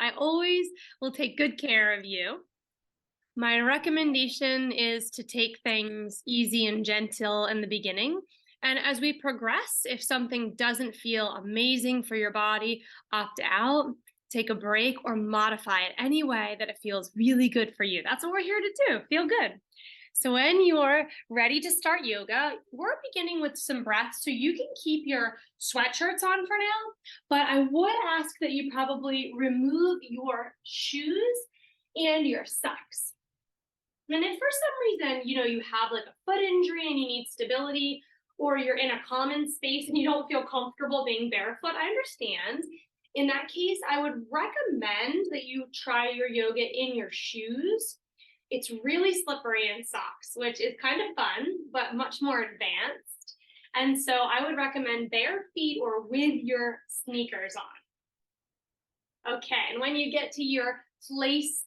I always will take good care of you. My recommendation is to take things easy and gentle in the beginning. And as we progress, if something doesn't feel amazing for your body, opt out, take a break, or modify it any way that it feels really good for you. That's what we're here to do, feel good. So when you're ready to start yoga, we're beginning with some breaths. So you can keep your sweatshirts on for now, but I would ask that you probably remove your shoes and your socks. And if for some reason, you have like a foot injury and you need stability, or you're in a common space and you don't feel comfortable being barefoot, I understand. In that case, I would recommend that you try your yoga in your shoes. It's really slippery in socks, which is kind of fun, but much more advanced. And so I would recommend bare feet or with your sneakers on. Okay, and when you get to your place,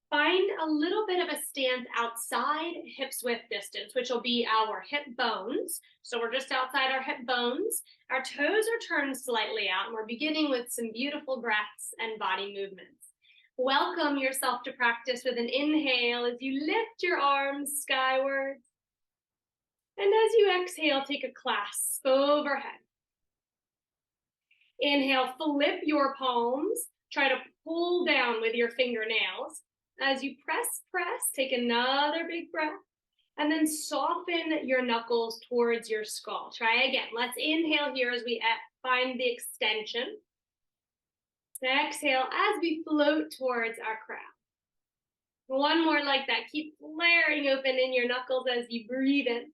find a little bit of a stance outside hips width distance, which will be our hip bones. So we're just outside our hip bones. Our toes are turned slightly out, and we're beginning with some beautiful breaths and body movements. Welcome yourself to practice with an inhale as you lift your arms skyward. And as you exhale, take a clasp overhead. Inhale, flip your palms. Try to pull down with your fingernails. As you press, take another big breath. And then soften your knuckles towards your skull. Try again. Let's inhale here as we find the extension. Exhale as we float towards our crown. One more like that. Keep flaring open in your knuckles as you breathe in.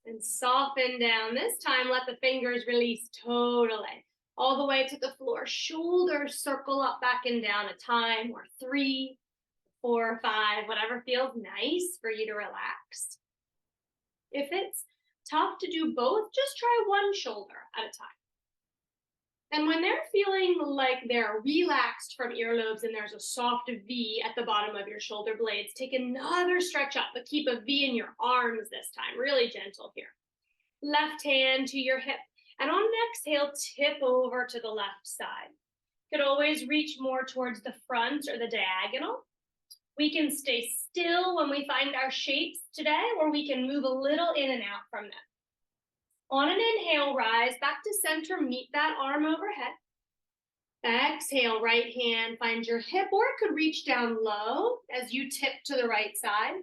And soften down. This time, let the fingers release totally. All the way to the floor. Shoulders circle up, back and down a time, or 3, 4, 5, whatever feels nice for you to relax. If it's tough to do both, just try one shoulder at a time. And when they're feeling like they're relaxed from earlobes and there's a soft V at the bottom of your shoulder blades, take another stretch up, but keep a V in your arms this time, really gentle here. Left hand to your hip, and on an exhale, tip over to the left side. Could always reach more towards the front or the diagonal. We can stay still when we find our shapes today, or we can move a little in and out from them. On an inhale, rise back to center, meet that arm overhead. Exhale, right hand, find your hip, or it could reach down low as you tip to the right side.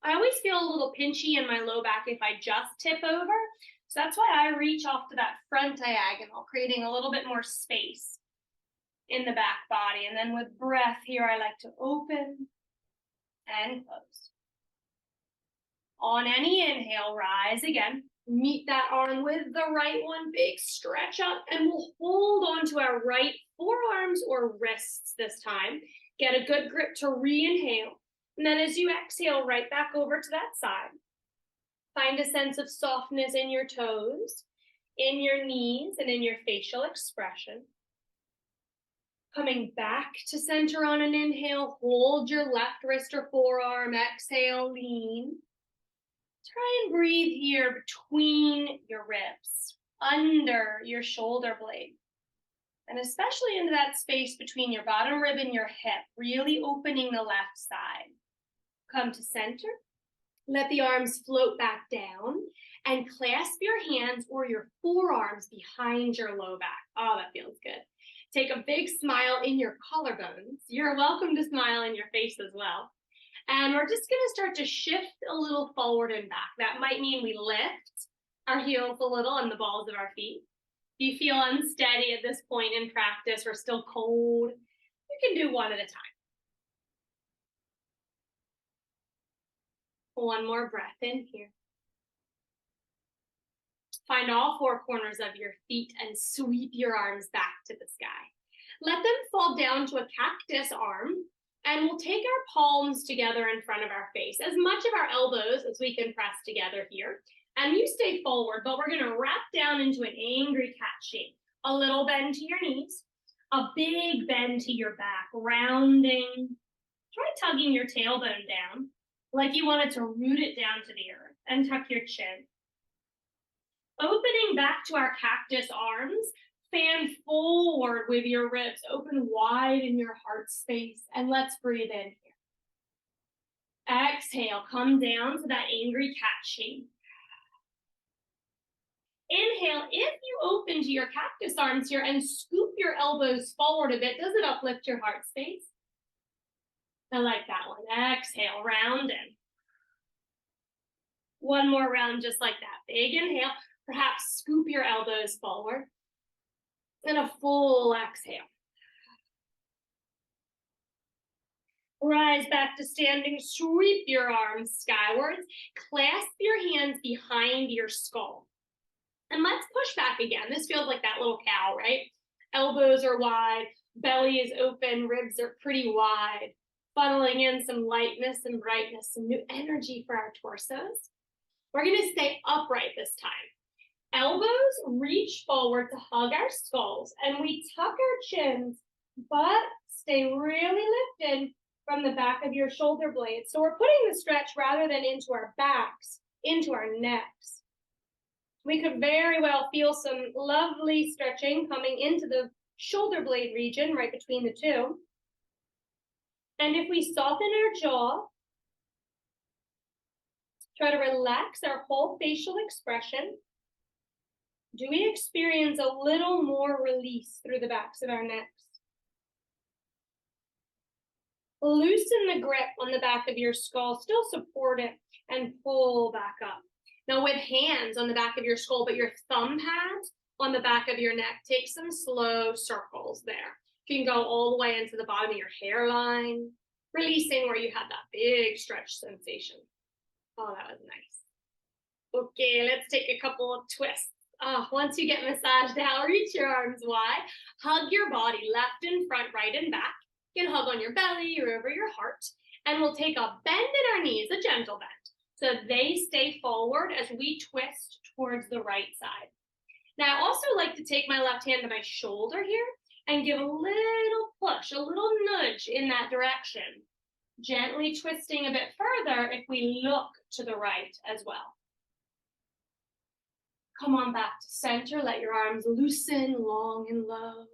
I always feel a little pinchy in my low back if I just tip over, so that's why I reach off to that front diagonal, creating a little bit more space in the back body. And then with breath here, I like to open and close. On any inhale, rise again. Meet that arm with the right one, big stretch up, and we'll hold on to our right forearms or wrists this time. Get a good grip to re-inhale. And then as you exhale, right back over to that side. Find a sense of softness in your toes, in your knees, and in your facial expression. Coming back to center on an inhale, hold your left wrist or forearm, exhale, lean. Try and breathe here between your ribs, under your shoulder blade, and especially into that space between your bottom rib and your hip, really opening the left side. Come to center, let the arms float back down, and clasp your hands or your forearms behind your low back. Oh, that feels good. Take a big smile in your collarbones. You're welcome to smile in your face as well. And we're just gonna start to shift a little forward and back. That might mean we lift our heels a little and the balls of our feet. If you feel unsteady at this point in practice or still cold, you can do one at a time. One more breath in here. Find all 4 corners of your feet and sweep your arms back to the sky. Let them fall down to a cactus arm. And we'll take our palms together in front of our face, as much of our elbows as we can press together here. And you stay forward, but we're gonna wrap down into an angry cat shape. A little bend to your knees, a big bend to your back, rounding. Try tugging your tailbone down, like you wanted to root it down to the earth, and tuck your chin. Opening back to our cactus arms, Fan forward with your ribs, open wide in your heart space, and let's breathe in here. Exhale, come down to that angry cat shape. Inhale, if you open to your cactus arms here and scoop your elbows forward a bit, does it uplift your heart space? I like that one. Exhale, round in. One more round just like that. Big inhale, perhaps scoop your elbows forward. And a full exhale. Rise back to standing, sweep your arms skywards, clasp your hands behind your skull. And let's push back again. This feels like that little cow, right? Elbows are wide, belly is open, ribs are pretty wide, funneling in some lightness and brightness, some new energy for our torsos. We're gonna stay upright this time. Elbows reach forward to hug our skulls, and we tuck our chins, but stay really lifted from the back of your shoulder blades. So we're putting the stretch rather than into our backs, into our necks. We could very well feel some lovely stretching coming into the shoulder blade region right between the two. And if we soften our jaw, try to relax our whole facial expression, do we experience a little more release through the backs of our necks? Loosen the grip on the back of your skull, still support it, and pull back up. Now with hands on the back of your skull, but your thumb pads on the back of your neck, take some slow circles there. You can go all the way into the bottom of your hairline, releasing where you had that big stretch sensation. Oh, that was nice. Okay, let's take a couple of twists. Once you get massaged out, reach your arms wide, hug your body left and front, right and back. You can hug on your belly or over your heart, and we'll take a bend in our knees, a gentle bend, so they stay forward as we twist towards the right side. Now, I also like to take my left hand to my shoulder here and give a little push, a little nudge in that direction, gently twisting a bit further if we look to the right as well. Come on back to center, let your arms loosen, long and low.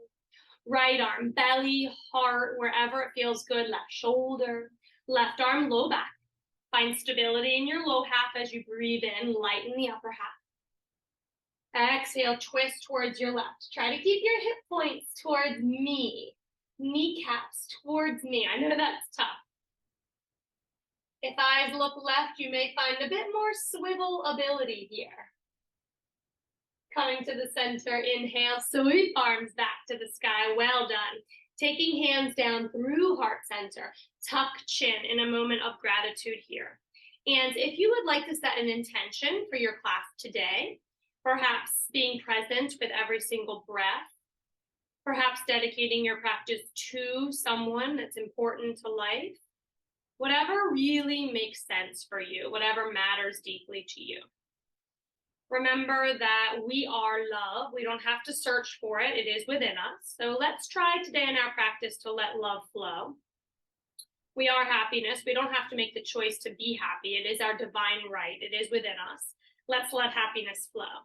Right arm, belly, heart, wherever it feels good, left shoulder, left arm, low back. Find stability in your low half as you breathe in, lighten the upper half. Exhale, twist towards your left. Try to keep your hip points towards me, kneecaps towards me. I know that's tough. If eyes look left, you may find a bit more swivel ability here. Coming to the center, inhale, sweep arms back to the sky, well done. Taking hands down through heart center, tuck chin in a moment of gratitude here. And if you would like to set an intention for your class today, perhaps being present with every single breath, perhaps dedicating your practice to someone that's important to life, whatever really makes sense for you, whatever matters deeply to you. Remember that we are love. We don't have to search for it. It is within us. So let's try today in our practice to let love flow. We are happiness. We don't have to make the choice to be happy. It is our divine right. It is within us. Let's let happiness flow.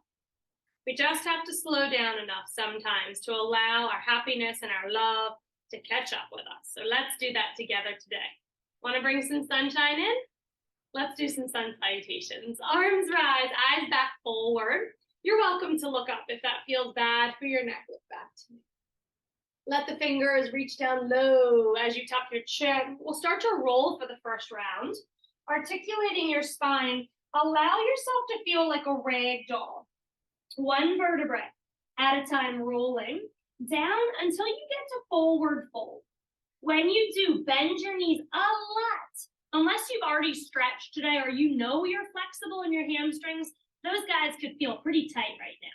We just have to slow down enough sometimes to allow our happiness and our love to catch up with us. So let's do that together today. Want to bring some sunshine in? Let's do some sun salutations. Arms rise, eyes back forward. You're welcome to look up if that feels bad for your neck. Look back to me. Let the fingers reach down low as you tuck your chin. We'll start to roll for the first round. Articulating your spine, allow yourself to feel like a rag doll. One vertebrae at a time, rolling down until you get to forward fold. When you do, bend your knees a lot. Unless you've already stretched today or you know you're flexible in your hamstrings, those guys could feel pretty tight right now.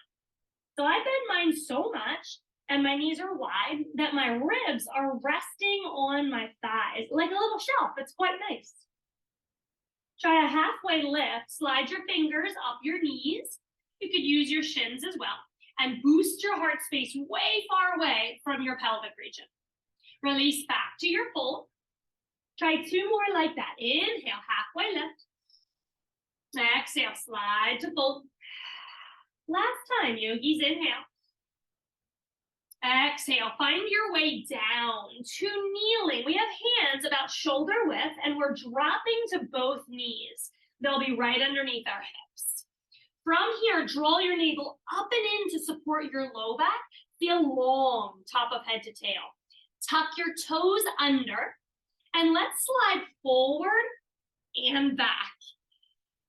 So I bend mine so much and my knees are wide that my ribs are resting on my thighs like a little shelf. It's quite nice. Try a halfway lift, slide your fingers up your knees. You could use your shins as well and boost your heart space way far away from your pelvic region. Release back to your full. Try two more like that. Inhale, halfway lift. Exhale, slide to fold. Last time, yogis, inhale. Exhale, find your way down to kneeling. We have hands about shoulder width and we're dropping to both knees. They'll be right underneath our hips. From here, draw your navel up and in to support your low back. Feel long, top of head to tail. Tuck your toes under and let's slide forward and back.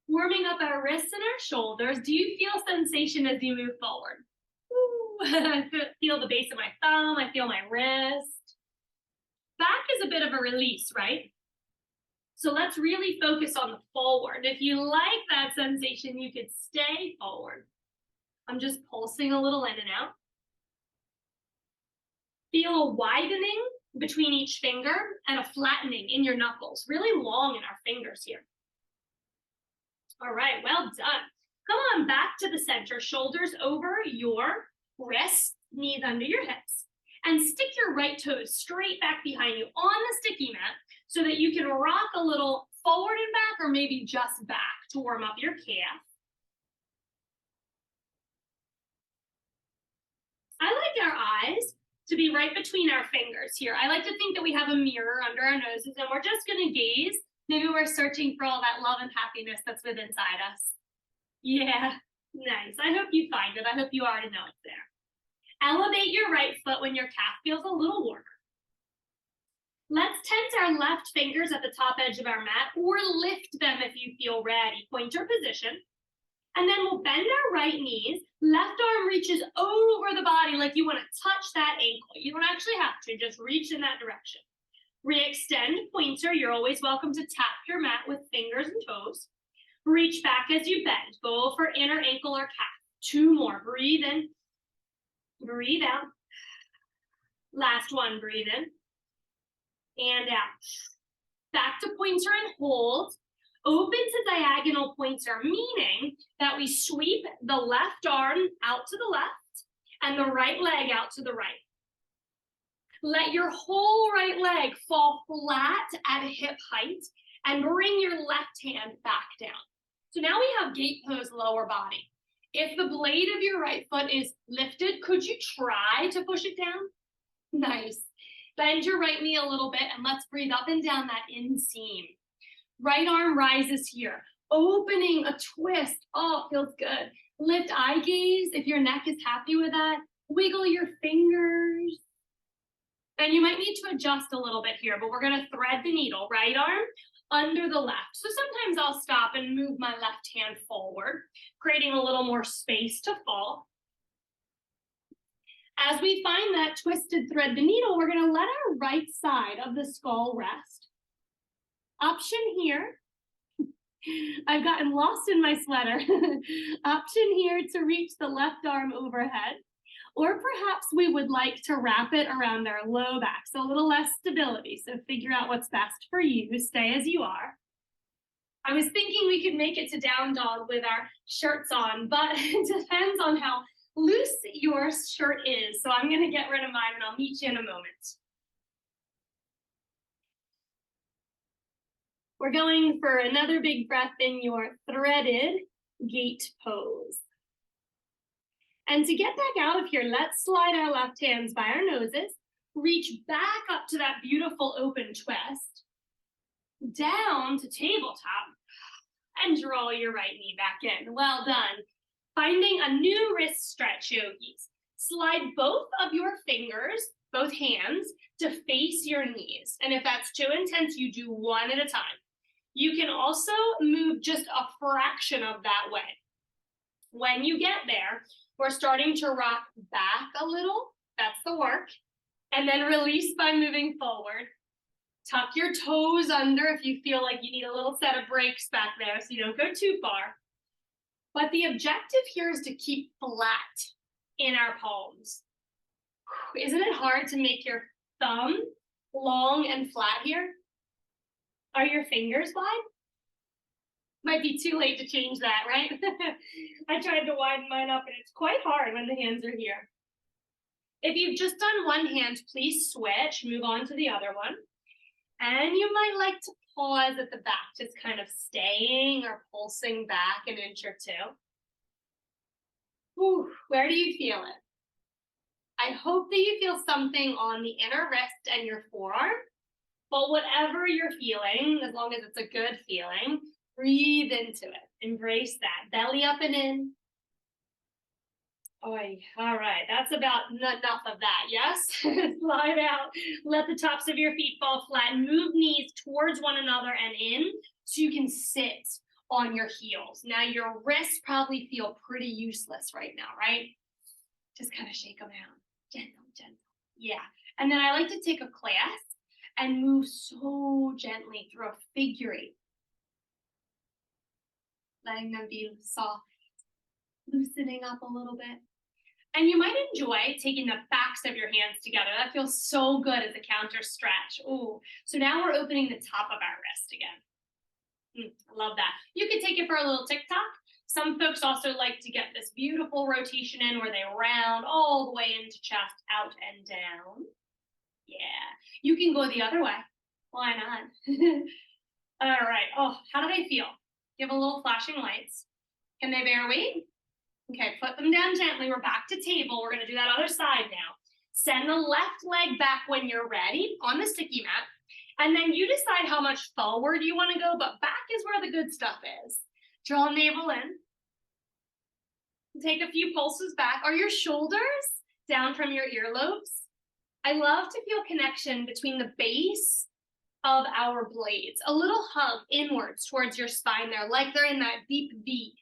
Warming up our wrists and our shoulders. Do you feel sensation as you move forward? I feel the base of my thumb, I feel my wrist. Back is a bit of a release, right? So let's really focus on the forward. If you like that sensation, you could stay forward. I'm just pulsing a little in and out. Feel a widening between each finger and a flattening in your knuckles, really long in our fingers here. All right, well done. Come on back to the center, shoulders over your wrists, knees under your hips, and stick your right toes straight back behind you on the sticky mat so that you can rock a little forward and back or maybe just back to warm up your calf. I like our eyes to be right between our fingers here. I like to think that we have a mirror under our noses and we're just gonna gaze. Maybe we're searching for all that love and happiness that's within inside us. Yeah, nice. I hope you find it. I hope you already know it's there. Elevate your right foot when your calf feels a little warmer. Let's tense our left fingers at the top edge of our mat or lift them if you feel ready. Pointer position. And then we'll bend our right knees. Left arm reaches over the body like you want to touch that ankle. You don't actually have to, just reach in that direction. Re-extend pointer. You're always welcome to tap your mat with fingers and toes. Reach back as you bend. Go for inner ankle or calf. 2 more. Breathe in. Breathe out. Last one. Breathe in. And out. Back to pointer and hold. Open to diagonal pointer, meaning that we sweep the left arm out to the left and the right leg out to the right. Let your whole right leg fall flat at hip height and bring your left hand back down. So now we have gate pose lower body. If the blade of your right foot is lifted, could you try to push it down? Nice. Bend your right knee a little bit and let's breathe up and down that inseam. Right arm rises here, opening a twist. Oh, feels good. Lift eye gaze if your neck is happy with that. Wiggle your fingers. And you might need to adjust a little bit here, but we're gonna thread the needle, right arm under the left. So sometimes I'll stop and move my left hand forward, creating a little more space to fall. As we find that twisted thread the needle, we're gonna let our right side of the skull rest. Option here, I've gotten lost in my sweater. Option here to reach the left arm overhead, or perhaps we would like to wrap it around our low back, so a little less stability. So figure out what's best for you, stay as you are. I was thinking we could make it to down dog with our shirts on, but it depends on how loose your shirt is. So I'm gonna get rid of mine and I'll meet you in a moment. We're going for another big breath in your threaded gate pose. And to get back out of here, let's slide our left hands by our noses, reach back up to that beautiful open twist, down to tabletop, and draw your right knee back in. Well done. Finding a new wrist stretch, yogis. Slide both of your fingers, both hands, to face your knees. And if that's too intense, you do one at a time. You can also move just a fraction of that way. When you get there, we're starting to rock back a little. That's the work. And then release by moving forward. Tuck your toes under if you feel like you need a little set of brakes back there so you don't go too far. But the objective here is to keep flat in our palms. Isn't it hard to make your thumb long and flat here? Are your fingers wide? Might be too late to change that, right? I tried to widen mine up and it's quite hard when the hands are here. If you've just done one hand, please switch, move on to the other one. And you might like to pause at the back, just kind of staying or pulsing back an inch or two. Whew, where do you feel it? I hope that you feel something on the inner wrist and your forearm. But whatever you're feeling, as long as it's a good feeling, breathe into it. Embrace that. Belly up and in. Oh, all right. That's about enough of that. Yes? Slide out. Let the tops of your feet fall flat. Move knees towards one another and in so you can sit on your heels. Now, your wrists probably feel pretty useless right now, right? Just kind of shake them out. Gentle, gentle. Yeah. And then I like to take a clasp and move so gently through a figure eight. Letting them be soft, loosening up a little bit. And you might enjoy taking the backs of your hands together. That feels so good as a counter stretch. Ooh. So now we're opening the top of our wrist again. I love that. You could take it for a little tick-tock. Some folks also like to get this beautiful rotation in where they round all the way into chest, out and down. Yeah. You can go the other way. Why not? All right. Oh, how do they feel? Give a little flashing lights. Can they bear weight? Okay, put them down gently. We're back to table. We're going to do that other side now. Send the left leg back when you're ready on the sticky mat. And then you decide how much forward you want to go, but back is where the good stuff is. Draw navel in. Take a few pulses back. Are your shoulders down from your earlobes? I love to feel connection between the base of our blades. A little hug inwards towards your spine there, like they're in that deep V.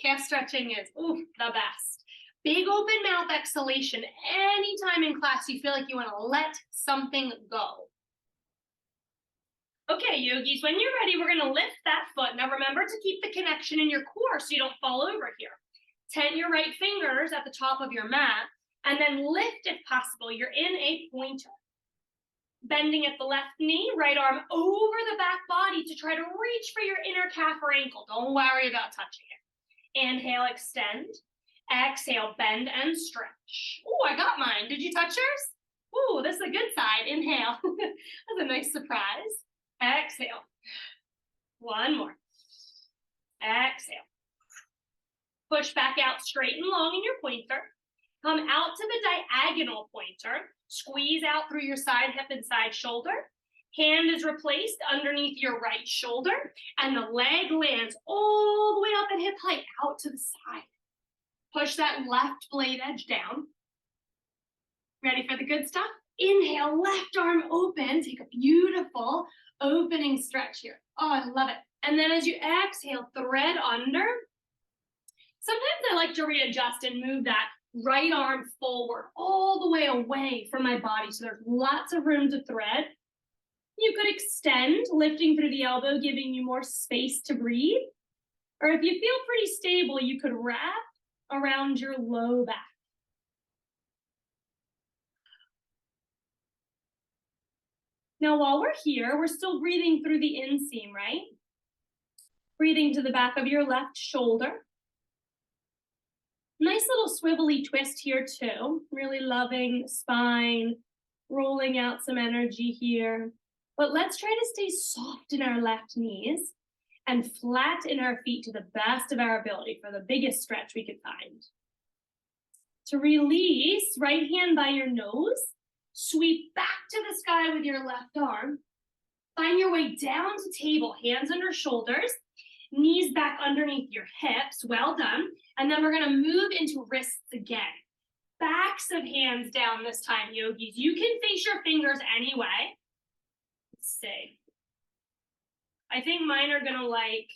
Calf stretching is the best. Big open mouth exhalation. Anytime in class you feel like you want to let something go. Okay, yogis, when you're ready, we're going to lift that foot. Now remember to keep the connection in your core so you don't fall over here. Tent your right fingers at the top of your mat and then lift if possible. You're in a pointer. Bending at the left knee, right arm over the back body to try to reach for your inner calf or ankle. Don't worry about touching it. Inhale, extend. Exhale, bend and stretch. Oh, I got mine. Did you touch yours? Oh, this is a good side. Inhale. That's a nice surprise. Exhale. One more. Exhale. Push back out straight and long in your pointer. Come out to the diagonal pointer. Squeeze out through your side hip and side shoulder. Hand is replaced underneath your right shoulder, and the leg lands all the way up at hip height, out to the side. Push that left blade edge down. Ready for the good stuff? Inhale, left arm open. Take a beautiful opening stretch here. Oh, I love it. And then as you exhale, thread under. Sometimes I like to readjust and move that right arm forward, all the way away from my body, so there's lots of room to thread. You could extend, lifting through the elbow, giving you more space to breathe. Or if you feel pretty stable, you could wrap around your low back. Now, while we're here, we're still breathing through the inseam, right? Breathing to the back of your left shoulder. Nice little swivelly twist here too. Really loving spine, rolling out some energy here. But let's try to stay soft in our left knees and flat in our feet to the best of our ability for the biggest stretch we could find. To release, right hand by your nose, sweep back to the sky with your left arm. Find your way down to table, hands under shoulders, knees back underneath your hips. Well done. And then we're going to move into wrists again. Backs of hands down this time, yogis. You can face your fingers anyway. Let's see. I think mine are going to like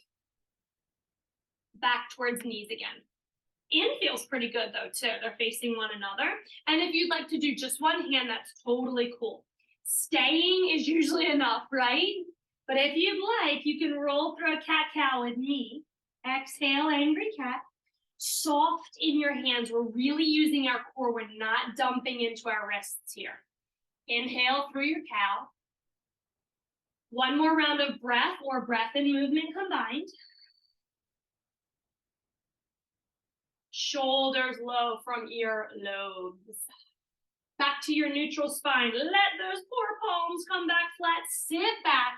back towards knees again. In feels pretty good though too. They're facing one another. And if you'd like to do just one hand, that's totally cool. Staying is usually enough, right? But if you'd like, you can roll through a cat-cow with me. Exhale, angry cat. Soft in your hands. We're really using our core. We're not dumping into our wrists here. Inhale through your cow. One more round of breath or breath and movement combined. Shoulders low from earlobes. Back to your neutral spine. Let those poor palms come back flat. Sit back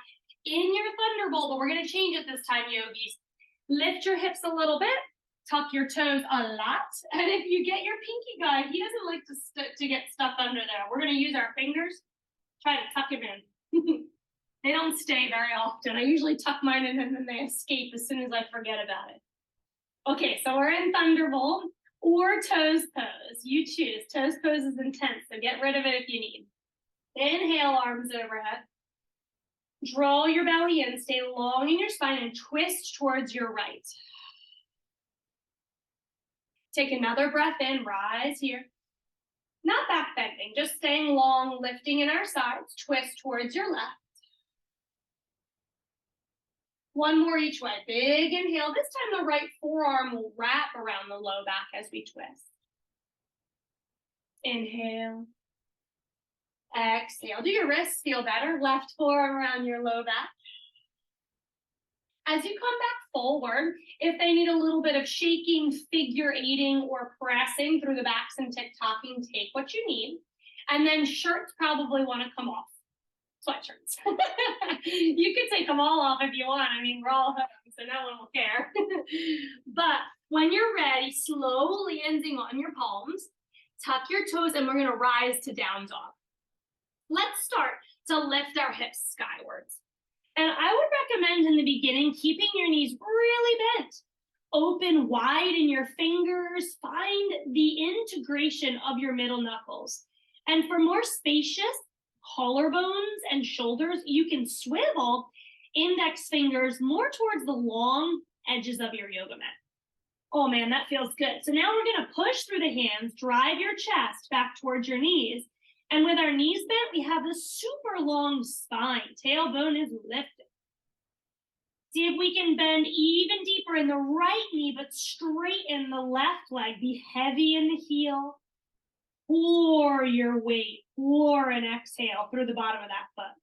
in your thunderbolt, but we're going to change it this time, yogis. Lift your hips a little bit. tuck your toes a lot. And if you get your pinky guy, he doesn't like to get stuck under there. We're gonna use our fingers, try to tuck him in. They don't stay very often. I usually tuck mine in and then they escape as soon as I forget about it. Okay, so we're in Thunderbolt or Toes Pose. You choose. Toes Pose is intense, so get rid of it if you need. Inhale, arms overhead. Draw your belly in, stay long in your spine, and twist towards your right. Take another breath in, rise here. Not back bending, just staying long, lifting in our sides. Twist towards your left. One more each way. Big inhale. This time the right forearm will wrap around the low back as we twist. Inhale. Exhale. Do your wrists feel better? Left forearm around your low back. As you come back forward, if they need a little bit of shaking, figure eighting, or pressing through the backs and tick-tocking, take what you need. And then shirts probably want to come off. Sweatshirts. You can take them all off if you want. I mean, we're all home, so no one will care. But when you're ready, slowly ending on your palms, tuck your toes, and we're going to rise to down dog. Let's start to lift our hips skywards. And I would recommend in the beginning keeping your knees really bent. Open wide in your fingers. Find the integration of your middle knuckles. And for more spacious collarbones and shoulders, you can swivel index fingers more towards the long edges of your yoga mat. Oh man, that feels good. So now we're going to push through the hands, drive your chest back towards your knees. And with our knees bent, we have this super long spine. Tailbone is lifted. See if we can bend even deeper in the right knee, but straighten the left leg. Be heavy in the heel. Pour your weight, pour an exhale through the bottom of that foot.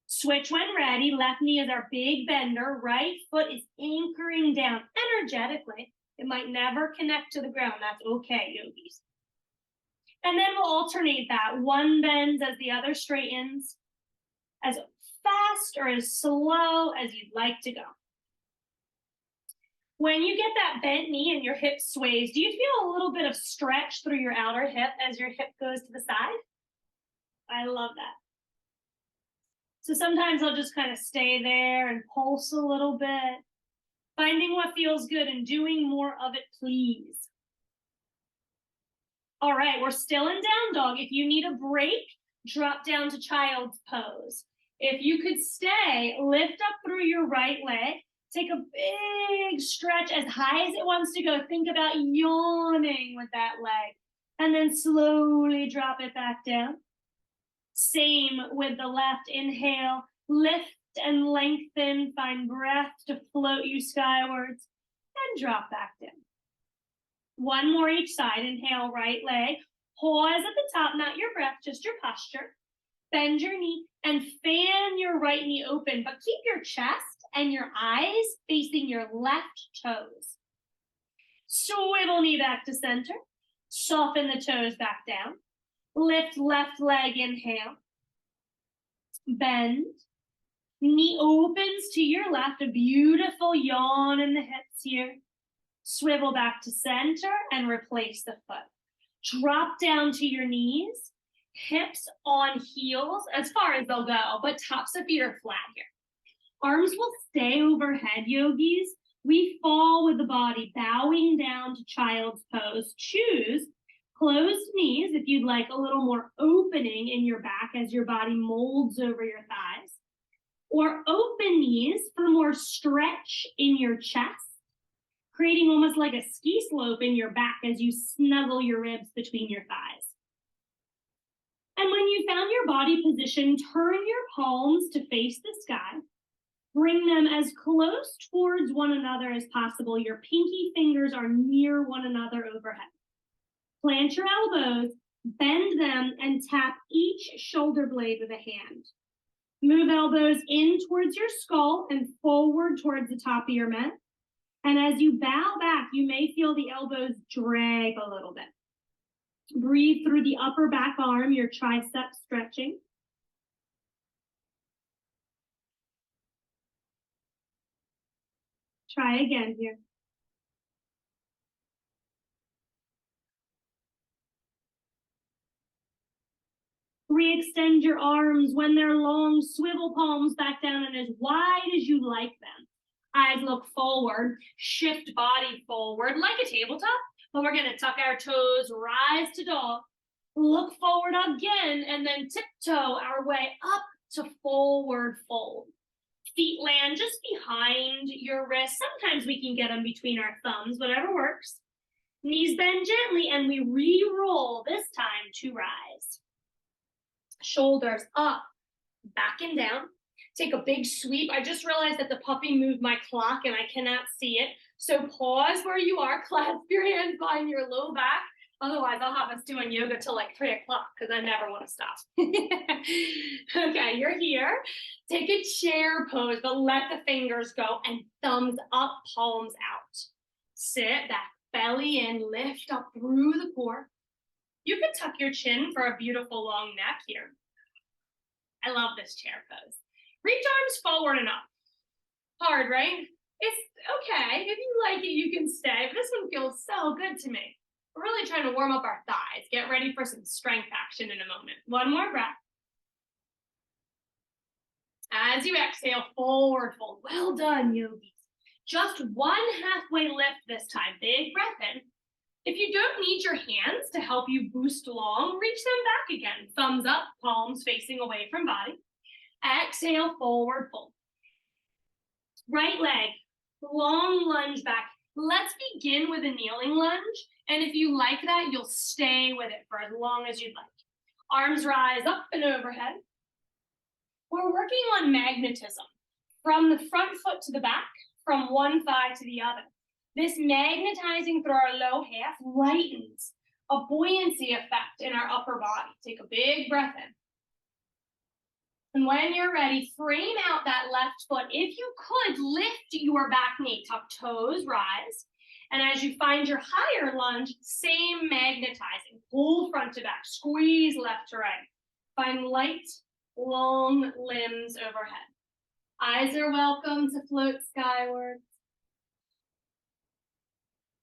Switch when ready. Left knee is our big bender. Right foot is anchoring down energetically. It might never connect to the ground. That's okay, yogis. And then we'll alternate that. One bends as the other straightens, as fast or as slow as you'd like to go. When you get that bent knee and your hip sways, do you feel a little bit of stretch through your outer hip as your hip goes to the side? I love that. So sometimes I'll just kind of stay there and pulse a little bit, finding what feels good and doing more of it, please. All right, we're still in down dog. If you need a break, drop down to child's pose. If you could stay, lift up through your right leg. Take a big stretch as high as it wants to go. Think about yawning with that leg. And then slowly drop it back down. Same with the left. Inhale, lift and lengthen. Find breath to float you skywards. And drop back down. One more each side. Inhale, right leg. Pause at the top, not your breath, just your posture. Bend your knee and fan your right knee open, but keep your chest and your eyes facing your left toes. Swivel knee back to center. Soften the toes back down. Lift left leg, inhale. Bend. Knee opens to your left. A beautiful yawn in the hips here. Swivel back to center and replace the foot. Drop down to your knees. Hips on heels as far as they'll go, but tops of feet are flat here. Arms will stay overhead, yogis. We fall with the body, bowing down to child's pose. Choose closed knees if you'd like a little more opening in your back as your body molds over your thighs. Or open knees for more stretch in your chest, creating almost like a ski slope in your back as you snuggle your ribs between your thighs. And when you found your body position, turn your palms to face the sky. Bring them as close towards one another as possible. Your pinky fingers are near one another overhead. Plant your elbows, bend them, and tap each shoulder blade with a hand. Move elbows in towards your skull and forward towards the top of your mat. And as you bow back, you may feel the elbows drag a little bit. Breathe through the upper back arm, your triceps stretching. Try again here. Re-extend your arms when they're long, swivel palms back down and as wide as you like them. Eyes look forward, shift body forward like a tabletop, but we're gonna tuck our toes, rise to dog, look forward again, and then tiptoe our way up to forward fold. Feet land just behind your wrists. Sometimes we can get them between our thumbs, whatever works. Knees bend gently, and we re-roll, this time to rise. Shoulders up, back and down. Take a big sweep. I just realized that the puppy moved my clock and I cannot see it. So pause where you are, clasp your hands behind your low back. Otherwise, I'll have us doing yoga till like 3 o'clock because I never want to stop. Okay, you're here. Take a chair pose, but let the fingers go and thumbs up, palms out. Sit back, belly in, lift up through the core. You can tuck your chin for a beautiful long neck here. I love this chair pose. Reach arms forward and up. Hard, right? It's okay. If you like it, you can stay. But this one feels so good to me. We're really trying to warm up our thighs. Get ready for some strength action in a moment. One more breath. As you exhale, forward fold. Well done, yogis. Just one halfway lift this time. Big breath in. If you don't need your hands to help you boost long, reach them back again. Thumbs up, palms facing away from body. Exhale, forward fold. Right leg, long lunge back. Let's begin with a kneeling lunge. And if you like that, you'll stay with it for as long as you'd like. Arms rise up and overhead. We're working on magnetism. From the front foot to the back, from one thigh to the other. This magnetizing through our low half lightens a buoyancy effect in our upper body. Take a big breath in. And when you're ready, frame out that left foot. If you could, lift your back knee, tuck toes, rise. And as you find your higher lunge, same magnetizing. Pull front to back, squeeze left to right. Find light, long limbs overhead. Eyes are welcome to float skyward.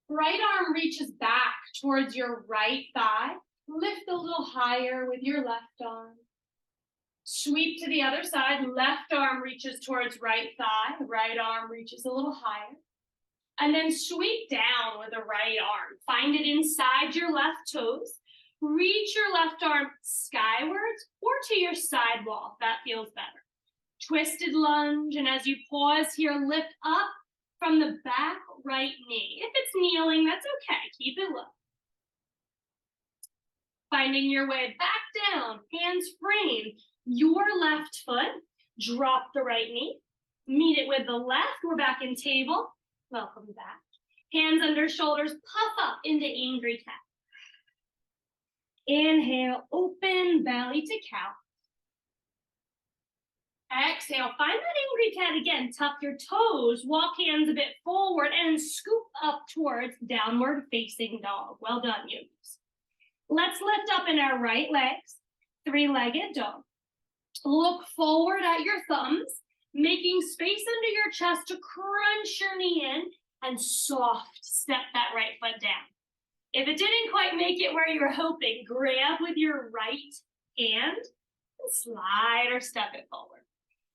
Right arm reaches back towards your right thigh. Lift a little higher with your left arm. Sweep to the other side. Left arm reaches towards right thigh. Right arm reaches a little higher. And then sweep down with the right arm. Find it inside your left toes. Reach your left arm skywards or to your side wall if that feels better. Twisted lunge, and as you pause here, lift up from the back right knee. If it's kneeling, that's okay. Keep it low. Finding your way back down, hands frame. Your left foot, drop the right knee. Meet it with the left. We're back in table. Welcome back. Hands under shoulders, puff up into angry cat. Inhale, open belly to cow. Exhale, find that angry cat again. Tuck your toes, walk hands a bit forward, and scoop up towards downward facing dog. Well done, yogis. Let's lift up in our right legs, three-legged dog. Look forward at your thumbs, making space under your chest to crunch your knee in and soft step that right foot down. If it didn't quite make it where you were hoping, grab with your right hand and slide or step it forward.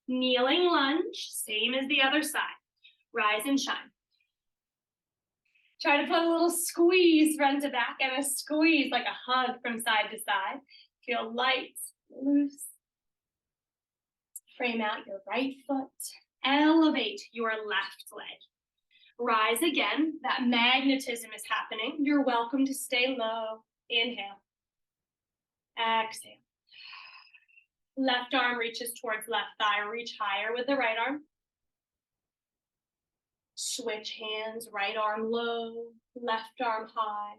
Kneeling lunge, same as the other side. Rise and shine. Try to put a little squeeze front to back and a squeeze like a hug from side to side. Feel light, loose. Frame out your right foot. Elevate your left leg. Rise again. That magnetism is happening. You're welcome to stay low. Inhale. Exhale. Left arm reaches towards left thigh. Reach higher with the right arm. Switch hands. Right arm low. Left arm high.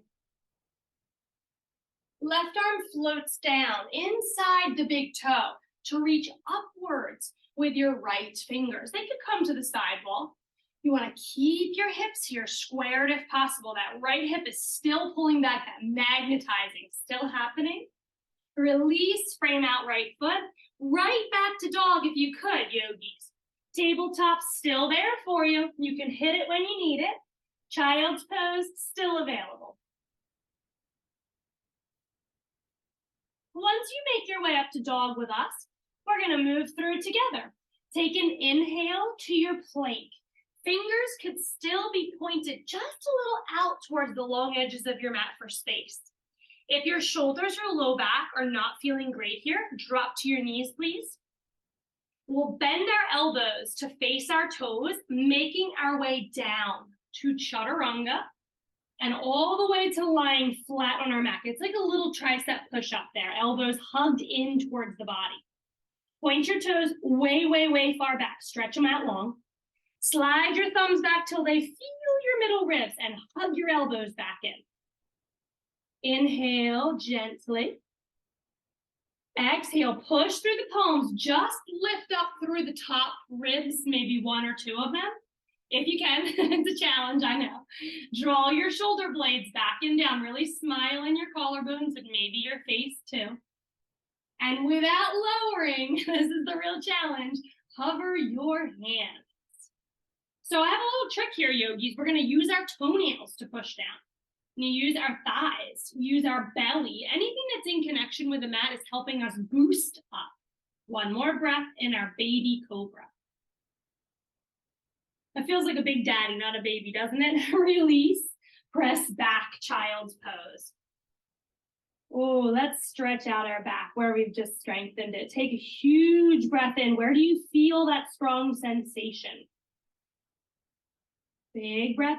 Left arm floats down inside the big toe to reach upwards with your right fingers. They could come to the side wall. You want to keep your hips here squared if possible. That right hip is still pulling back, that magnetizing still happening. Release, frame out right foot. Right back to dog if you could, yogis. Tabletop still there for you. You can hit it when you need it. Child's pose still available. Once you make your way up to dog with us, we're gonna move through together. Take an inhale to your plank. Fingers could still be pointed just a little out towards the long edges of your mat for space. If your shoulders or low back are not feeling great here, drop to your knees, please. We'll bend our elbows to face our toes, making our way down to chaturanga and all the way to lying flat on our mat. It's like a little tricep push-up there, elbows hugged in towards the body. Point your toes way, way, way far back. Stretch them out long. Slide your thumbs back till they feel your middle ribs and hug your elbows back in. Inhale gently. Exhale, push through the palms. Just lift up through the top ribs, maybe one or two of them. If you can, it's a challenge, I know. Draw your shoulder blades back and down. Really smile in your collarbones and maybe your face too. And without lowering, this is the real challenge, hover your hands. So I have a little trick here, yogis. We're gonna use our toenails to push down. We use our thighs, use our belly. Anything that's in connection with the mat is helping us boost up. One more breath in our baby cobra. That feels like a big daddy, not a baby, doesn't it? Release, press back, child's pose. Oh, let's stretch out our back where we've just strengthened it. Take a huge breath in. Where do you feel that strong sensation? Big breath.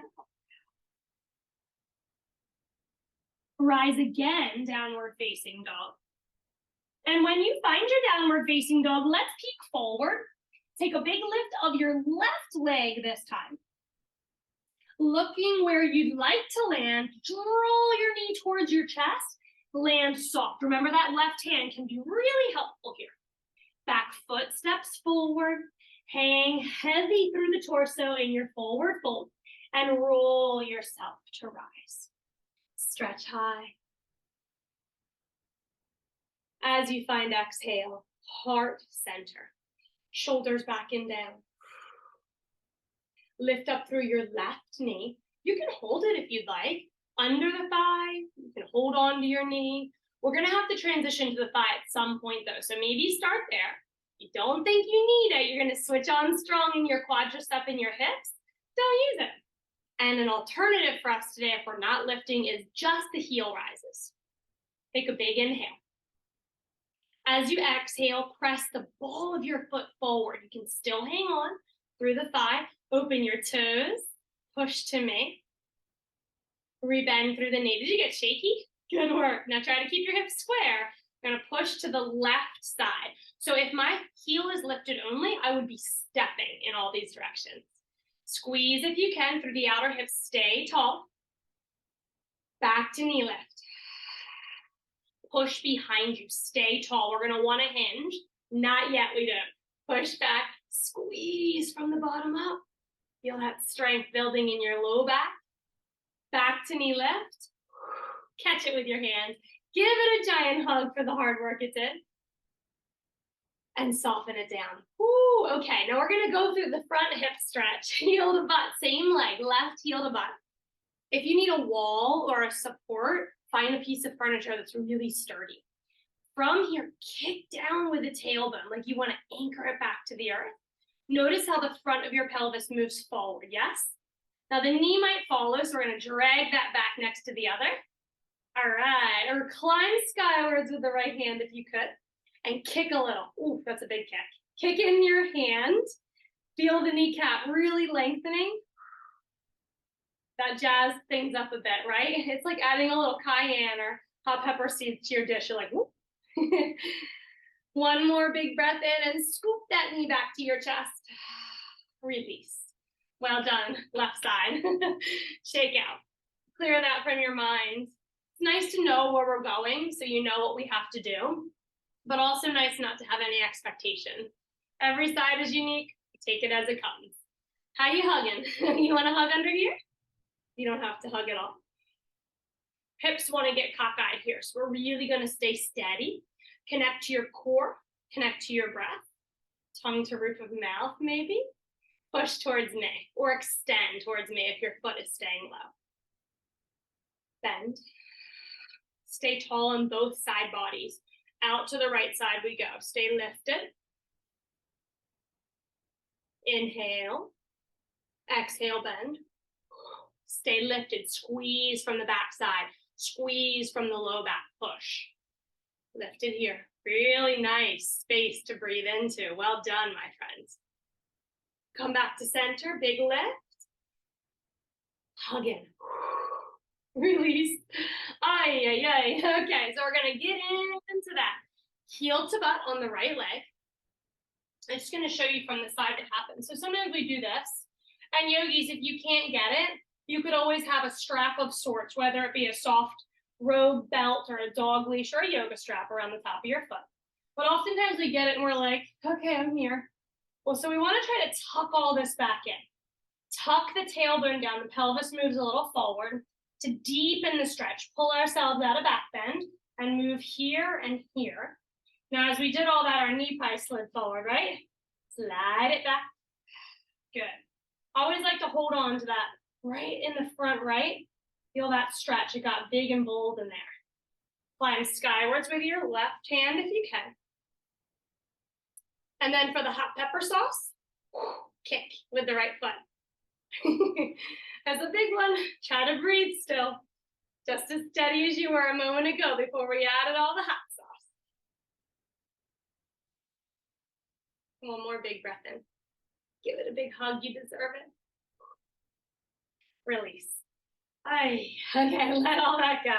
Rise again, downward facing dog. And when you find your downward facing dog, let's peek forward. Take a big lift of your left leg this time. Looking where you'd like to land, draw your knee towards your chest, land soft. Remember that left hand can be really helpful here. Back foot steps forward, hang heavy through the torso in your forward fold, and roll yourself to rise. Stretch high. As you find exhale, heart center. Shoulders back and down. Lift up through your left knee. You can hold it if you'd like. Under the thigh, you can hold on to your knee. We're gonna have to transition to the thigh at some point though, so maybe start there. If you don't think you need it, you're gonna switch on strong in your quadricep and your hips. Don't use it. And an alternative for us today, if we're not lifting, is just the heel rises. Take a big inhale. As you exhale, press the ball of your foot forward. You can still hang on through the thigh. Open your toes. Push to me. Rebend through the knee. Did you get shaky? Good work. Now try to keep your hips square. I'm going to push to the left side. So if my heel is lifted only, I would be stepping in all these directions. Squeeze if you can through the outer hips. Stay tall. Back to knee lift. Push behind you. Stay tall. We're going to want to hinge. Not yet, we don't. Push back. Squeeze from the bottom up. Feel that strength building in your low back. Back to knee lift. Catch it with your hands. Give it a giant hug for the hard work it's in. And soften it down. Ooh, okay, now we're gonna go through the front hip stretch. Heel to butt, same leg, left heel to butt. If you need a wall or a support, find a piece of furniture that's really sturdy. From here, kick down with the tailbone, like you wanna anchor it back to the earth. Notice how the front of your pelvis moves forward, yes? Now the knee might follow, so we're gonna drag that back next to the other. All right, or climb skywards with the right hand if you could, and kick a little. Ooh, that's a big kick. Kick in your hand. Feel the kneecap really lengthening. That jazz things up a bit, right? It's like adding a little cayenne or hot pepper seeds to your dish. You're like, whoop. One more big breath in and scoop that knee back to your chest. Release. Well done, left side. Shake out. Clear that from your mind. It's nice to know where we're going so you know what we have to do, but also nice not to have any expectation. Every side is unique. Take it as it comes. How you hugging? You want to hug under here? You don't have to hug at all. Hips want to get cockeyed here, so we're really going to stay steady. Connect to your core, connect to your breath. Tongue to roof of mouth, maybe. Push towards me, or extend towards me if your foot is staying low. Bend. Stay tall on both side bodies. Out to the right side we go. Stay lifted. Inhale. Exhale, bend. Stay lifted. Squeeze from the back side. Squeeze from the low back. Push. Lifted here. Really nice space to breathe into. Well done, my friends. Come back to center. Big lift. Hug in. Release. Ay, ay, ay. Okay, so we're going to get into that. Heel to butt on the right leg. I'm just going to show you from the side what happens. So sometimes we do this. And yogis, if you can't get it, you could always have a strap of sorts, whether it be a soft robe, belt, or a dog leash, or a yoga strap around the top of your foot. But oftentimes we get it and we're like, okay, I'm here. Well, so we want to try to tuck all this back in. Tuck the tailbone down. The pelvis moves a little forward to deepen the stretch. Pull ourselves out of back bend and move here and here. Now, as we did all that, our knee pie slid forward, right? Slide it back. Good. Always like to hold on to that right in the front right. Feel that stretch. It got big and bold in there. Climb skywards with your left hand if you can. And then for the hot pepper sauce, kick with the right foot. That's a big one. Try to breathe still. Just as steady as you were a moment ago before we added all the hot sauce. One more big breath in. Give it a big hug. You deserve it. Release. Okay, let all that go.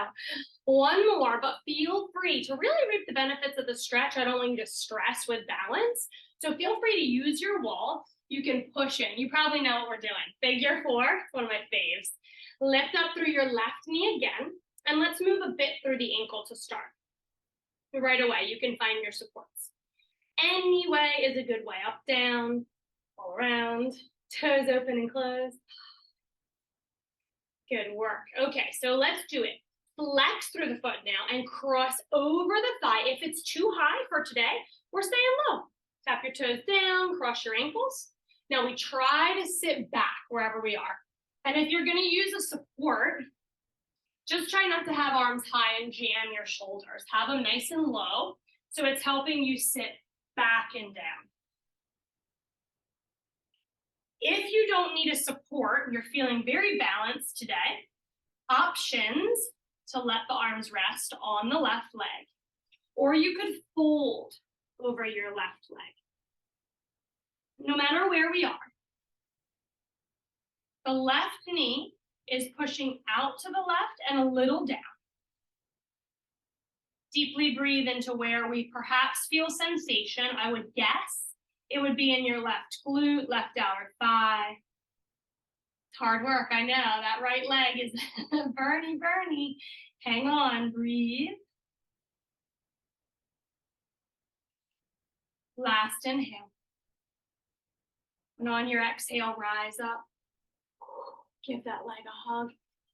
One more, but feel free to really reap the benefits of the stretch. I don't want you to stress with balance. So feel free to use your wall. You can push in. You probably know what we're doing. Figure four, one of my faves. Lift up through your left knee again, and let's move a bit through the ankle to start. Right away, you can find your supports. Any way is a good way. Up, down, all around, toes open and closed. Good work. Okay, so let's do it. Flex through the foot now and cross over the thigh. If it's too high for today, we're staying low. Tap your toes down, cross your ankles. Now we try to sit back wherever we are. And if you're gonna use a support, just try not to have arms high and jam your shoulders. Have them nice and low, so it's helping you sit back and down. If you don't need a support, you're feeling very balanced today, options to let the arms rest on the left leg, or you could fold over your left leg. No matter where we are, the left knee is pushing out to the left and a little down. Deeply breathe into where we perhaps feel sensation. I would guess it would be in your left glute, left outer thigh. It's hard work, I know. That right leg is burny, burny. Hang on, breathe. Last inhale. And on your exhale, rise up. Give that leg a hug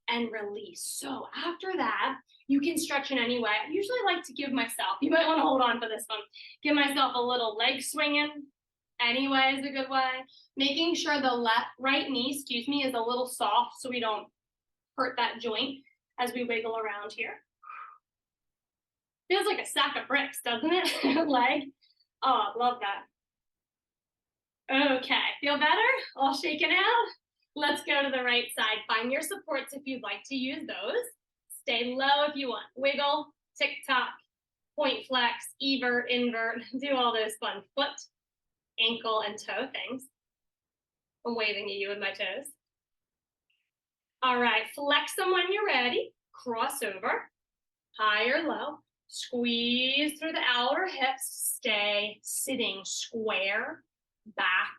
and release. So after that, you can stretch in any way. I usually like to give myself, you might want to hold on for this one, give myself a little leg swinging. Any way is a good way. Making sure the right knee, is a little soft so we don't hurt that joint as we wiggle around here. Feels like a sack of bricks, doesn't it? Leg. Oh, love that. Okay, feel better? All shaken out? Let's go to the right side. Find your supports if you'd like to use those. Stay low if you want. Wiggle, tick tock, point flex, evert, invert, do all those fun foot, ankle, and toe things. I'm waving at you with my toes. All right, flex them when you're ready. Cross over, high or low. Squeeze through the outer hips. Stay sitting square, back,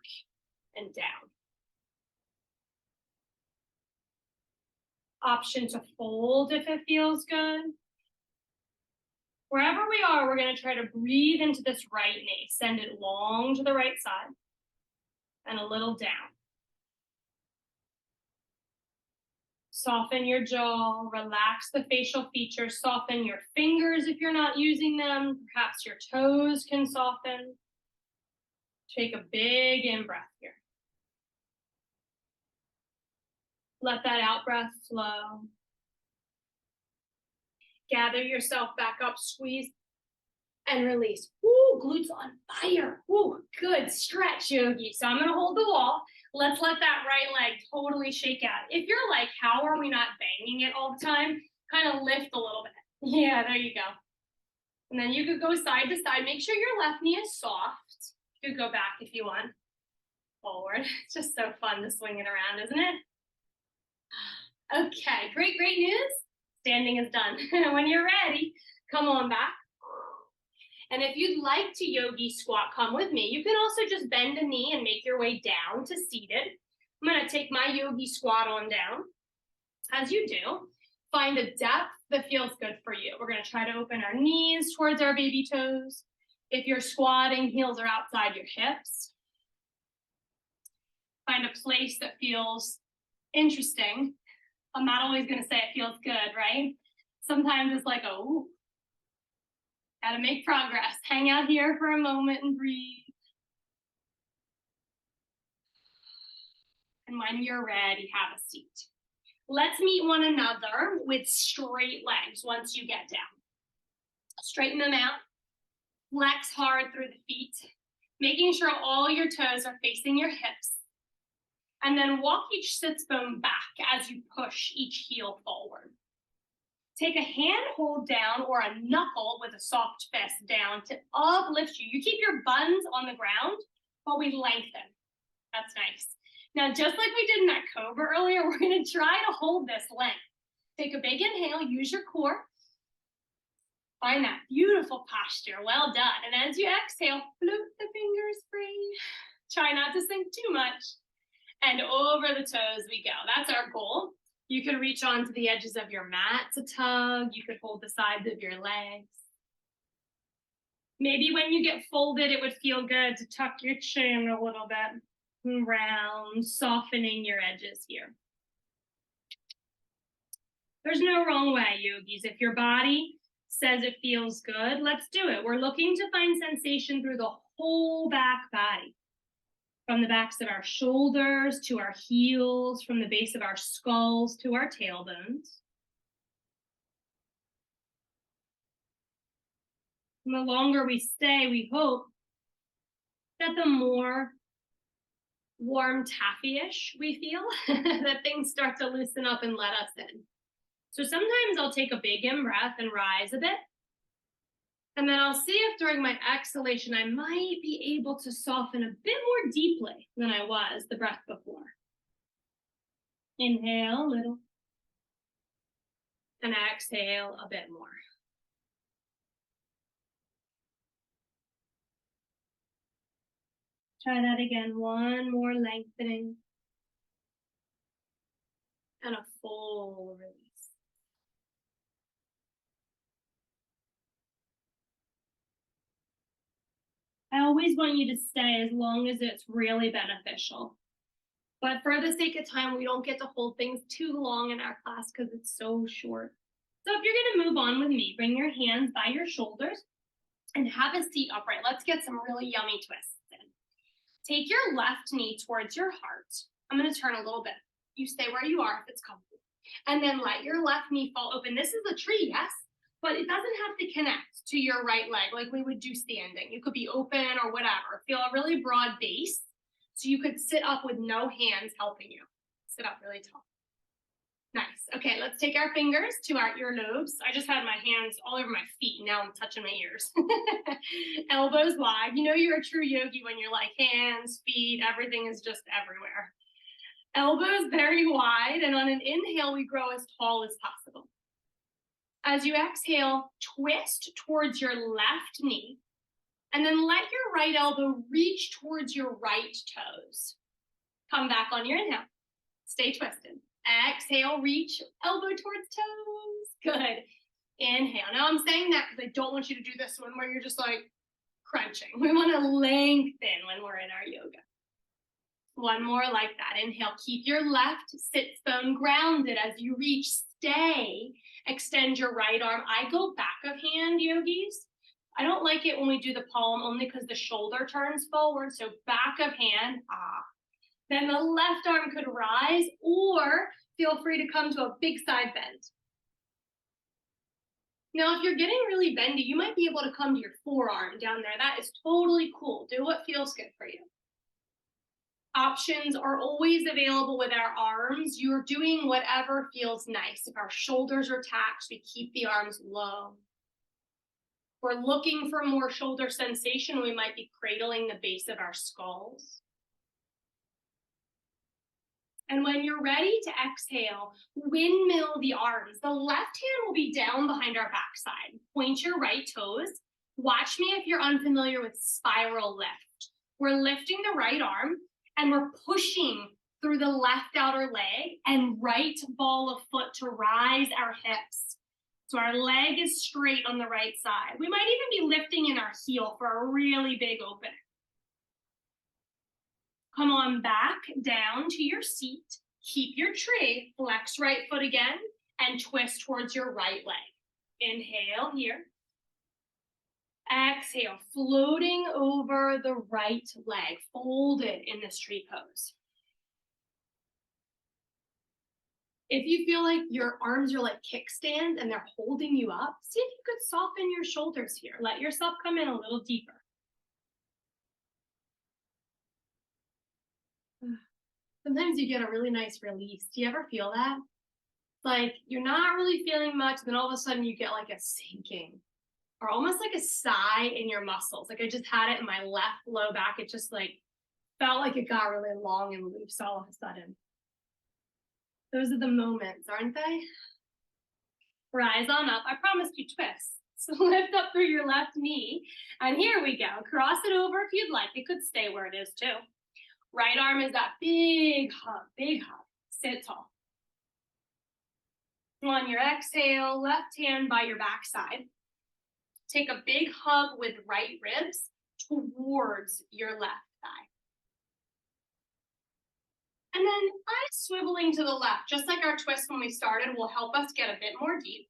and down. Option to fold if it feels good. Wherever we are, we're going to try to breathe into this right knee. Send it long to the right side and a little down. Soften your jaw, relax the facial features, soften your fingers if you're not using them. Perhaps your toes can soften. Take a big in-breath here. Let that out-breath flow. Gather yourself back up, squeeze and release. Woo, glutes on fire. Woo, good stretch, yogi. So I'm gonna hold the wall. Let's let that right leg totally shake out. If you're like, how are we not banging it all the time? Kind of lift a little bit. Yeah, there you go. And then you could go side to side. Make sure your left knee is soft. You could go back if you want. Forward. It's just so fun to swing it around, isn't it? Okay, great news. Standing is done. When you're ready, come on back. And if you'd like to yogi squat, come with me. You can also just bend a knee and make your way down to seated. I'm gonna take my yogi squat on down. As you do, find a depth that feels good for you. We're gonna try to open our knees towards our baby toes. If you're squatting, heels are outside your hips. Find a place that feels interesting. I'm not always gonna say it feels good, right? Sometimes it's like, oh, gotta make progress. Hang out here for a moment and breathe. And when you're ready, have a seat. Let's meet one another with straight legs once you get down. Straighten them out. Flex hard through the feet, making sure all your toes are facing your hips. And then walk each sits bone back as you push each heel forward. Take a hand hold down or a knuckle with a soft fist down to uplift you. You keep your buns on the ground, but we lengthen. That's nice. Now, just like we did in that cobra earlier, we're gonna try to hold this length. Take a big inhale, use your core. Find that beautiful posture, well done. And as you exhale, float the fingers free. Try not to sink too much. And over the toes we go. That's our goal. You can reach onto the edges of your mat to tug. You could hold the sides of your legs. Maybe when you get folded, it would feel good to tuck your chin a little bit around, softening your edges here. There's no wrong way, yogis. If your body says it feels good, let's do it. We're looking to find sensation through the whole back body. From the backs of our shoulders to our heels, from the base of our skulls to our tailbones. And the longer we stay, we hope that the more warm taffy-ish we feel, that things start to loosen up and let us in. So sometimes I'll take a big in breath and rise a bit. And then I'll see if during my exhalation, I might be able to soften a bit more deeply than I was the breath before. Inhale a little. And exhale a bit more. Try that again. One more lengthening. And a full release. I always want you to stay as long as it's really beneficial. But for the sake of time, we don't get to hold things too long in our class because it's so short. So if you're gonna move on with me, bring your hands by your shoulders and have a seat upright. Let's get some really yummy twists in. Take your left knee towards your heart. I'm gonna turn a little bit. You stay where you are if it's comfortable. And then let your left knee fall open. This is a tree, yes? But it doesn't have to connect to your right leg like we would do standing. You could be open or whatever. Feel a really broad base. So you could sit up with no hands helping you. Sit up really tall. Nice. Okay, let's take our fingers to our earlobes. I just had my hands all over my feet. Now I'm touching my ears. Elbows wide. You know you're a true yogi when you're like hands, feet, everything is just everywhere. Elbows very wide. And on an inhale, we grow as tall as possible. As you exhale, twist towards your left knee, and then let your right elbow reach towards your right toes. Come back on your inhale. Stay twisted. Exhale, reach, elbow towards toes. Good. Inhale. Now I'm saying that because I don't want you to do this one where you're just like crunching. We want to lengthen when we're in our yoga. One more like that. Inhale, keep your left sits bone grounded as you reach. Stay. Extend your right arm. I go back of hand, yogis. I don't like it when we do the palm only because the shoulder turns forward. So back of hand, Then the left arm could rise or feel free to come to a big side bend. Now, if you're getting really bendy, you might be able to come to your forearm down there. That is totally cool. Do what feels good for you. Options are always available with our arms. You're doing whatever feels nice. If our shoulders are taxed, we keep the arms low. If we're looking for more shoulder sensation, we might be cradling the base of our skulls. And when you're ready to exhale, windmill the arms. The left hand will be down behind our backside. Point your right toes. Watch me if you're unfamiliar with spiral lift. We're lifting the right arm and we're pushing through the left outer leg and right ball of foot to rise our hips. So our leg is straight on the right side. We might even be lifting in our heel for a really big opening. Come on back down to your seat. Keep your tree. Flex right foot again and twist towards your right leg. Inhale here. Exhale, floating over the right leg, folded in this tree pose. If you feel like your arms are like kickstands and they're holding you up, see if you could soften your shoulders here. Let yourself come in a little deeper. Sometimes you get a really nice release. Do you ever feel that? Like you're not really feeling much, then all of a sudden you get like a sinking or almost like a sigh in your muscles. Like I just had it in my left low back. It just like felt like it got really long and loose all of a sudden. Those are the moments, aren't they? Rise on up. I promised you twists. So lift up through your left knee. And here we go. Cross it over if you'd like. It could stay where it is too. Right arm is that big hug, big hug. Sit tall. On your exhale, left hand by your backside. Take a big hug with right ribs towards your left thigh. And then eyes swiveling to the left, just like our twist when we started, will help us get a bit more deep.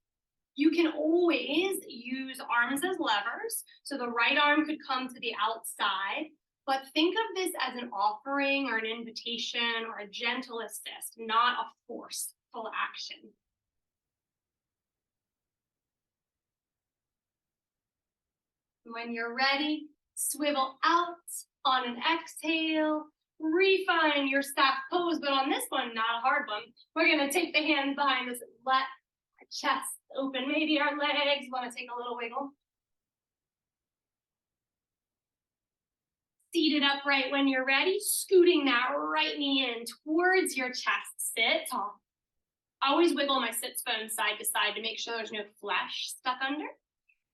You can always use arms as levers. So the right arm could come to the outside, but think of this as an offering or an invitation or a gentle assist, not a forceful action. When you're ready, swivel out on an exhale, refine your staff pose, but on this one, not a hard one. We're gonna take the hands behind us and let our chest open. Maybe our legs wanna take a little wiggle. Seated upright when you're ready, scooting that right knee in towards your chest. Sit tall. Always wiggle my sits bones side to side to make sure there's no flesh stuck under.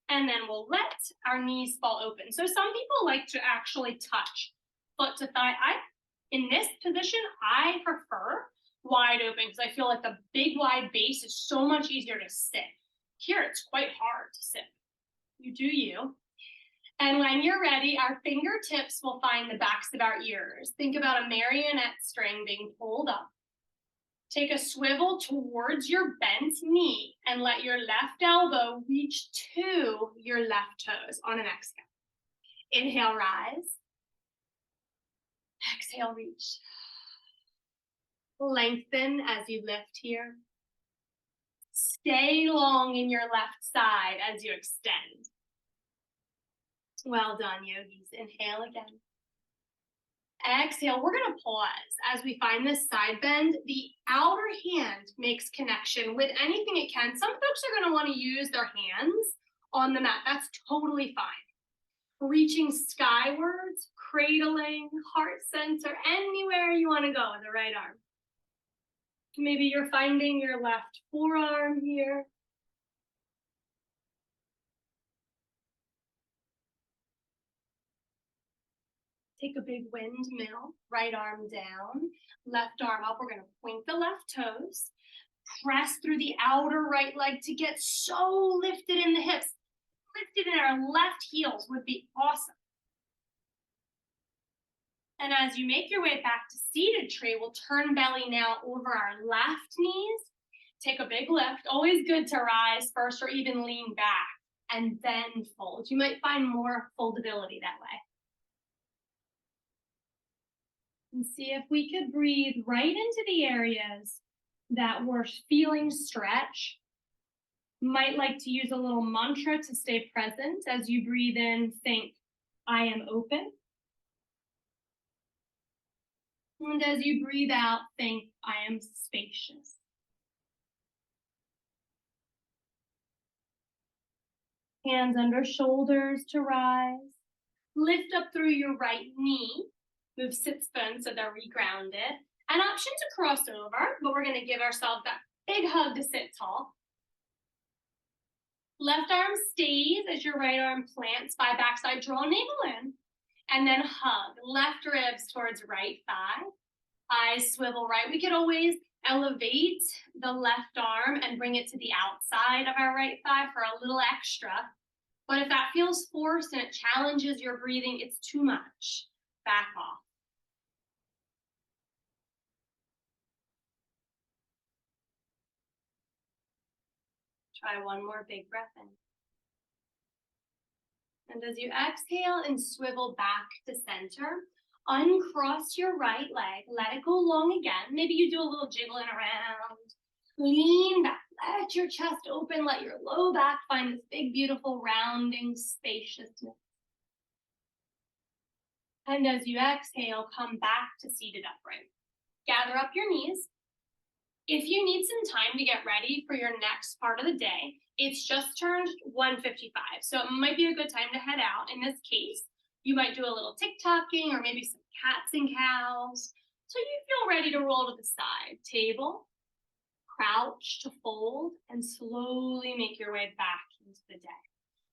And then we'll let our knees fall open. So some people like to actually touch foot to thigh. In this position, I prefer wide open because I feel like the big wide base is so much easier to sit. Here, it's quite hard to sit. You do you. And when you're ready, our fingertips will find the backs of our ears. Think about a marionette string being pulled up. Take a swivel towards your bent knee and let your left elbow reach to your left toes on an exhale. Inhale, rise. Exhale, reach. Lengthen as you lift here. Stay long in your left side as you extend. Well done, yogis. Inhale again. Exhale, we're gonna pause as we find this side bend. The outer hand makes connection with anything it can. Some folks are gonna wanna use their hands on the mat. That's totally fine. Reaching skywards, cradling, heart center, anywhere you wanna go with the right arm. Maybe you're finding your left forearm here. Take a big windmill, right arm down, left arm up. We're gonna point the left toes, press through the outer right leg to get so lifted in the hips. Lifted in our left heels would be awesome. And as you make your way back to seated tree, we'll turn belly now over our left knees. Take a big lift. Always good to rise first or even lean back and then fold. You might find more foldability that way. And see if we could breathe right into the areas that we're feeling stretch. Might like to use a little mantra to stay present. As you breathe in, think, I am open. And as you breathe out, think, I am spacious. Hands under shoulders to rise. Lift up through your right knee. Move sits bones so they're regrounded. An option to cross over, but we're going to give ourselves that big hug to sit tall. Left arm stays as your right arm plants by backside, draw navel in, and then hug. Left ribs towards right thigh. Eyes swivel right. We could always elevate the left arm and bring it to the outside of our right thigh for a little extra. But if that feels forced and it challenges your breathing, it's too much. Back off. Try one more big breath in. And as you exhale and swivel back to center, uncross your right leg, let it go long again. Maybe you do a little jiggling around. Lean back, let your chest open, let your low back find this big, beautiful, rounding spaciousness. And as you exhale, come back to seated upright. Gather up your knees. If you need some time to get ready for your next part of the day, it's just turned 1:55, so it might be a good time to head out. In this case, you might do a little TikToking or maybe some cats and cows. So you feel ready to roll to the side. Table, crouch to fold, and slowly make your way back into the day.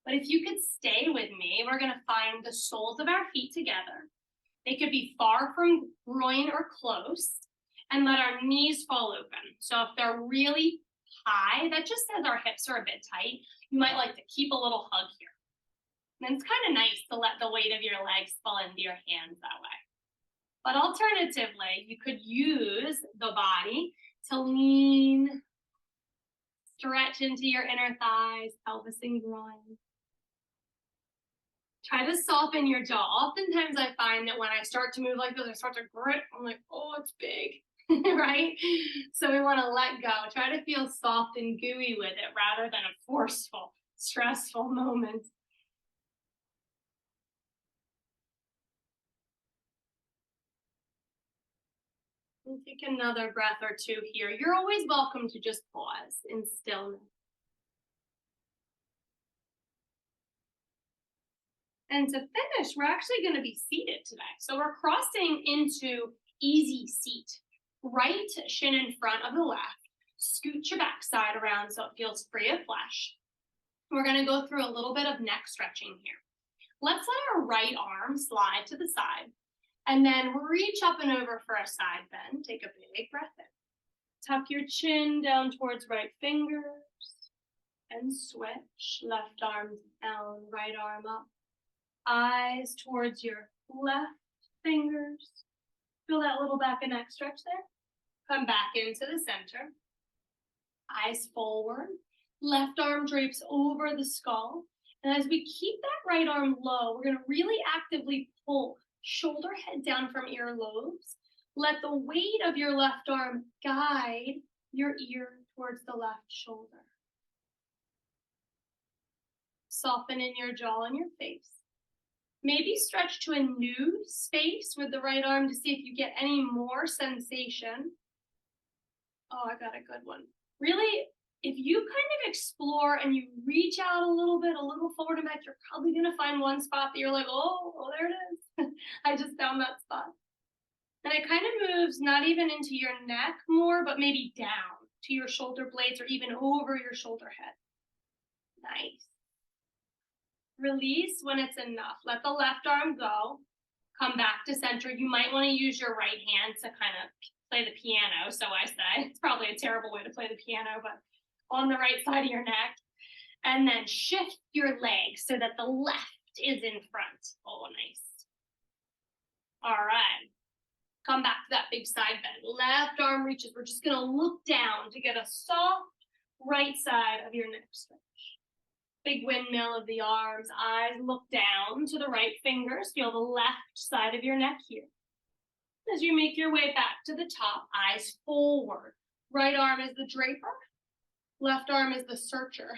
But if you could stay with me, we're gonna find the soles of our feet together. They could be far from groin or close, and let our knees fall open. So if they're really high, that just says our hips are a bit tight. You might like to keep a little hug here. And it's kind of nice to let the weight of your legs fall into your hands that way. But alternatively, you could use the body to lean, stretch into your inner thighs, pelvis and groin. Try to soften your jaw. Oftentimes I find that when I start to move like this, I start to grit. I'm like, oh, it's big. Right? So we want to let go. Try to feel soft and gooey with it rather than a forceful, stressful moment. And take another breath or two here. You're always welcome to just pause in stillness. And to finish, we're actually going to be seated today. So we're crossing into easy seat. Right shin in front of the left. Scoot your backside around so it feels free of flesh. We're going to go through a little bit of neck stretching here. Let's let our right arm slide to the side and then reach up and over for a side bend. Take a big breath in. Tuck your chin down towards right fingers and switch. Left arm down, right arm up. Eyes towards your left fingers. Feel that little back and neck stretch there. Come back into the center. Eyes forward. Left arm drapes over the skull. And as we keep that right arm low, we're going to really actively pull shoulder head down from earlobes. Let the weight of your left arm guide your ear towards the left shoulder. Soften in your jaw and your face. Maybe stretch to a new space with the right arm to see if you get any more sensation. Oh, I got a good one. Really, if you kind of explore and you reach out a little bit, a little forward and back, you're probably going to find one spot that you're like, oh, there it is. I just found that spot. And it kind of moves not even into your neck more, but maybe down to your shoulder blades or even over your shoulder head. Nice. Release when it's enough. Let the left arm go. Come back to center. You might want to use your right hand to kind of play the piano, so I say. It's probably a terrible way to play the piano, but on the right side of your neck. And then shift your leg so that the left is in front. Oh, nice. All right. Come back to that big side bend. Left arm reaches. We're just going to look down to get a soft right side of your neck stretch. Big windmill of the arms. Eyes look down to the right fingers. Feel the left side of your neck here. As you make your way back to the top, eyes forward. Right arm is the draper. Left arm is the searcher.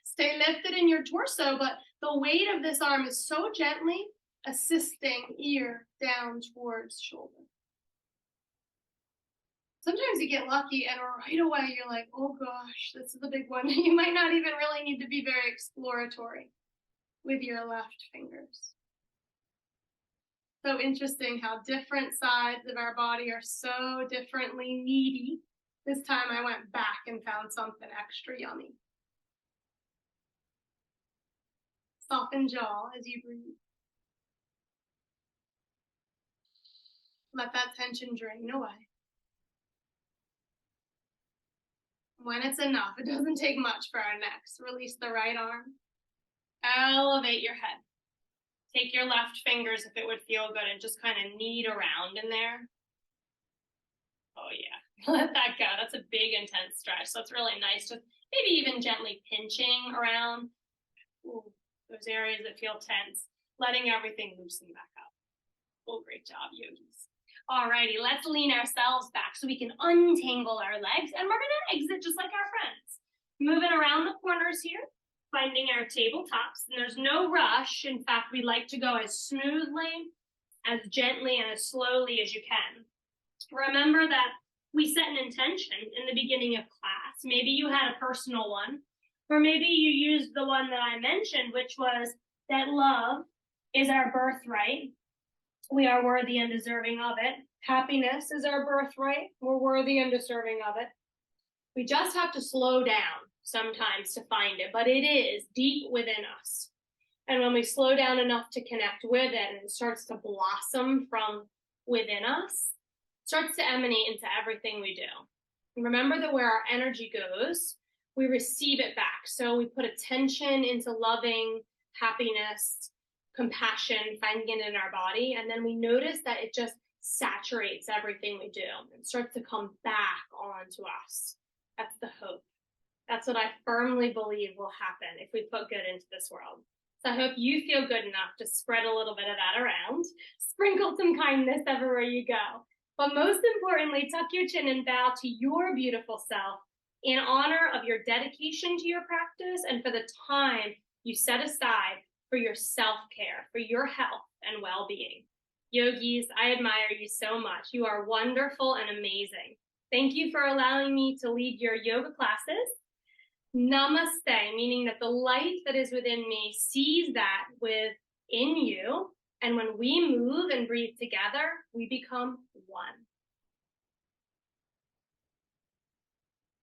Stay lifted in your torso, but the weight of this arm is so gently assisting ear down towards shoulder. Sometimes you get lucky and right away you're like, oh gosh, this is a big one. You might not even really need to be very exploratory with your left fingers. So interesting how different sides of our body are so differently needy. This time I went back and found something extra yummy. Soften jaw as you breathe. Let that tension drain away. When it's enough, it doesn't take much for our necks. Release the right arm. Elevate your head. Take your left fingers, if it would feel good, and just kind of knead around in there. Oh yeah, let that go. That's a big, intense stretch. So it's really nice, just maybe even gently pinching around those areas that feel tense, letting everything loosen back up. Oh, great job, yogis. Alrighty, let's lean ourselves back so we can untangle our legs, and we're gonna exit just like our friends. Moving around the corners here, finding our tabletops, and there's no rush. In fact, we like to go as smoothly, as gently, and as slowly as you can. Remember that we set an intention in the beginning of class. Maybe you had a personal one, or maybe you used the one that I mentioned, which was that love is our birthright. We are worthy and deserving of it. Happiness is our birthright. We're worthy and deserving of it. We just have to slow down sometimes to find it, but it is deep within us. And when we slow down enough to connect with it, and it starts to blossom from within us, it starts to emanate into everything we do. And remember that where our energy goes, we receive it back. So we put attention into loving, happiness, compassion, finding it in our body, and then we notice that it just saturates everything we do and starts to come back onto us. That's the hope. That's what I firmly believe will happen if we put good into this world. So I hope you feel good enough to spread a little bit of that around. Sprinkle some kindness everywhere you go. But most importantly, tuck your chin and bow to your beautiful self in honor of your dedication to your practice and for the time you set aside for your self-care, for your health and well-being. Yogis, I admire you so much. You are wonderful and amazing. Thank you for allowing me to lead your yoga classes. Namaste, meaning that the light that is within me sees that within you. And when we move and breathe together, we become one.